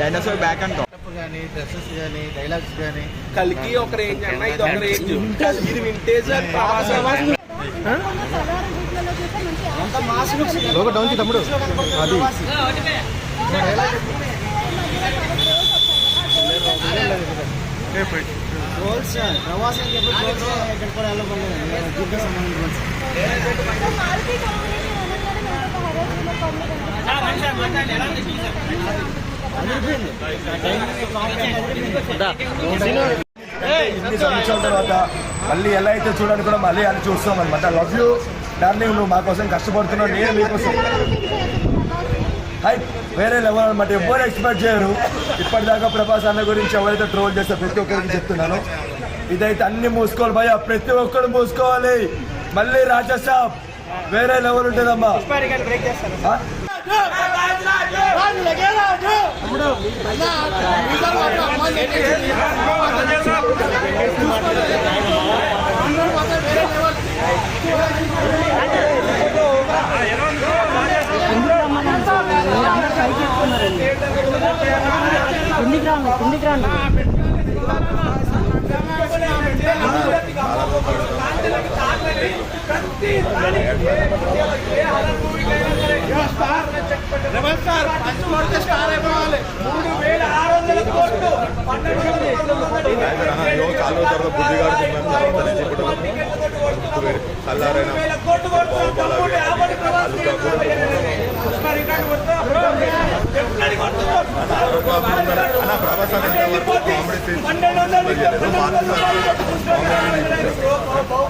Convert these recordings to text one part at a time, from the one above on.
Dinosaur back అంటాం కానీ dresses కానీ డైలాగ్స్ కానీ కలికి ఒక రేంజ్ అన్న ఇది ఒక రేంజ్ ఇది వింటేజ్ లోగో డౌన్ కి తమ్ముడు అది రోల్స్ ప్రవాసానికి ఎప్పుడు ఎక్కడ కూడా వెళ్ళకూడదు దీంతో సంబంధించిన ఇన్ని సంవత్సరాల తర్వాత మళ్ళీ ఎలా అయితే చూడడానికి కూడా మళ్ళీ అని చూస్తాం అనమాట. లవ్ యూ డార్లింగ్, నువ్వు మా కోసం కష్టపడుతున్నావు, నేను మీకోసం. హై వేరే లెవెల్ అనమాట, ఎవ్వరు ఎక్స్పెక్ట్ చేయరు. ఇప్పటిదాకా ప్రభాస్ అన్న గురించి ఎవరైతే ట్రోల్ చేస్తే ప్రతి ఒక్కరికి చెప్తున్నాను, ఇదైతే అన్ని మూసుకోవాలి భయ, ప్రతి ఒక్కరు మూసుకోవాలి. మళ్ళీ రాజసాబ్ వేరే లెవెల్ ఉంటుందమ్మా.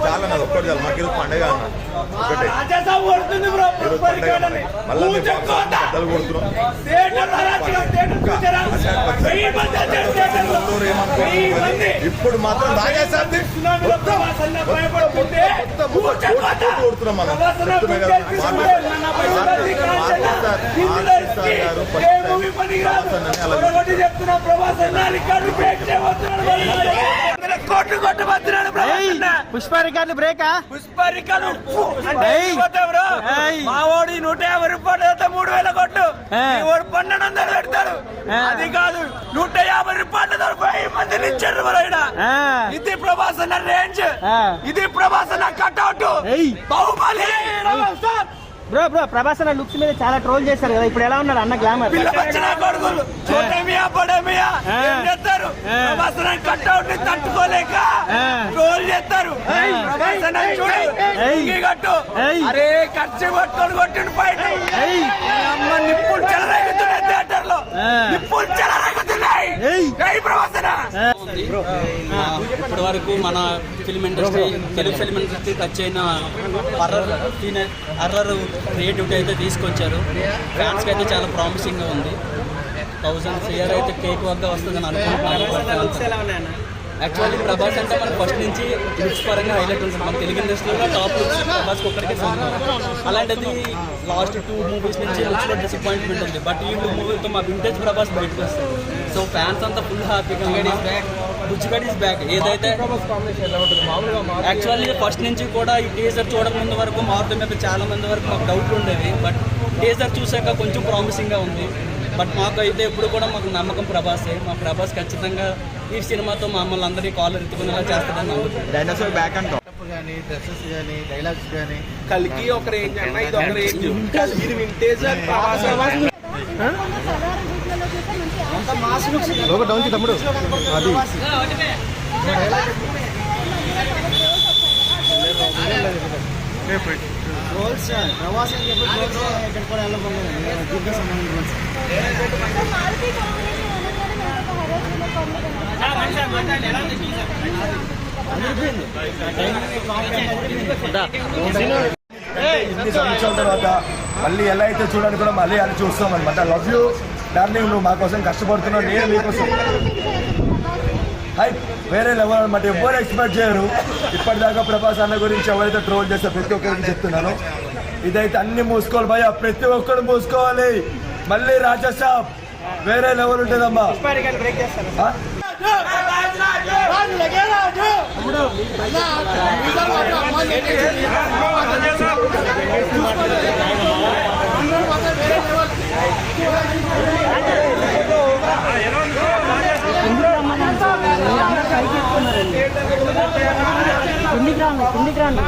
చాలా నాది ఒక్కటి చాలు, మాకు ఈరోజు పండుగ అన్న ఒకటే. ఇప్పుడు మాత్రం రాజాసాబ్ కొడుతున్నాం మనం. పుష్ప రికార్డు బ్రేకా? పుష్ప రికార్డు మావోడి 150 రూపాయలు 3000 కోట్లు, ఓడి 1200 పెడతాడు. అది కాదు 150 రూపాయలు 1000 మందిని ఇచ్చారు. ఇది ప్రభాస్ అన్న రేంజ్, ఇది ప్రభాస్ అన్న కట్అవుట్. బాహుబలి బ్రో ప్రభాస్ అన్న లుక్స్ మీద చాలా ట్రోల్ చేశారు కదా, ఇప్పుడు ఎలా ఉన్నారు అన్న? గ్లామర్ కొడుకులు చేస్తారు, ప్రభాస్ అన్న కట్అవుట్ ని తట్టుకోలేక ట్రోల్ చేస్తారు. ప్రభాస్ అన్న చూడు కట్టు, అరే ఖర్చు పట్టుకొని కొట్టిండు బయట. అమ్మ నిప్పులు చెలరేగుతున్నాయి థియేటర్ లో, నిప్పులు చెలరేగుతున్నాయి. ప్రభాస్ అన్న ఇప్పటి వరకు మన film industry, Telugu film industry touch అయిన హర్రర్ క్రియేటివిటీ అయితే తీసుకొచ్చారు. ఫ్యాన్స్కి అయితే చాలా ప్రామిసింగ్గా ఉంది. 1000 CR అయితే కేక్ వద్ద వస్తుందని అనుకుంటున్నాను. యాక్చువల్లీ ప్రభాస్ అంటే మనకు ఫస్ట్ నుంచి లుక్స్ పరంగా హైలైట్ ఉంటుంది. మన తెలుగు ఇండస్ట్రీలో టాప్ లుక్స్ ప్రభాస్కి ఒక్కడికే సొంతం. అలాంటిది లాస్ట్ 2 మూవీస్ నుంచి లుక్స్లో డిసప్పాయింట్మెంట్ ఉంది. బట్ ఈ 2 మూవీతో మా వింటేజ్ ప్రభాస్ బయటకు వస్తుంది. సో ఫ్యాన్స్ అంతా ఫుల్ హ్యాపీగా బుజ్జిగడ్ ఈస్ బ్యాక్. ఏదైతే యాక్చువల్లీ ఫస్ట్ నుంచి కూడా ఈ టీజర్ చూడకముందు వరకు మారుతి మీద చాలా మంది వరకు మాకు డౌట్లు ఉండేవి. బట్ టీజర్ చూసాక కొంచెం ప్రామిసింగ్గా ఉంది. బట్ మాకు అయితే ఎప్పుడు కూడా మాకు నమ్మకం ప్రభాసే. మా ప్రభాస్ ఖచ్చితంగా ఈ సినిమాతో మమ్మల్ని అందరినీ కాలర్ ఎత్తుకునేలా చేస్తాడని నమ్ముతుంది. డైనోసార్ బ్యాక్ అంటాం కానీ డ్రెస్సెస్ కానీ డైలాగ్స్ కానీ కలికి ఒక రేంజ్ అన్న ఇది ఒక రేంజ్, ఇది వింటేజ్ లోగో డౌన్ కి తమ్ముడు అది రోల్స్ ప్రవాసానికి ఎప్పుడు ఎక్కడ కూడా వెళ్ళకూడదు దీంతో సంబంధించిన ఇన్ని సంవత్సరాల తర్వాత మళ్ళీ ఎలా అయితే చూడడానికి కూడా మళ్ళీ అని చూస్తాం అనమాట. లవ్ యూ డార్లింగ్, నువ్వు మా కోసం కష్టపడుతున్నావు, నేను మీకోసం. హై వేరే లెవెల్ అనమాట, ఎవ్వరు ఎక్స్పెక్ట్ చేయరు. ఇప్పటిదాకా ప్రభాస్ అన్న గురించి ఎవరైతే ట్రోల్ చేస్తే ప్రతి ఒక్కరికి చెప్తున్నాను, ఇదైతే అన్ని మూసుకోవాలి భయ, ప్రతి ఒక్కరు మూసుకోవాలి. మళ్ళీ రాజసాబ్ వేరే లెవెల్ ఉంటుందమ్మా. కిందికి రాండి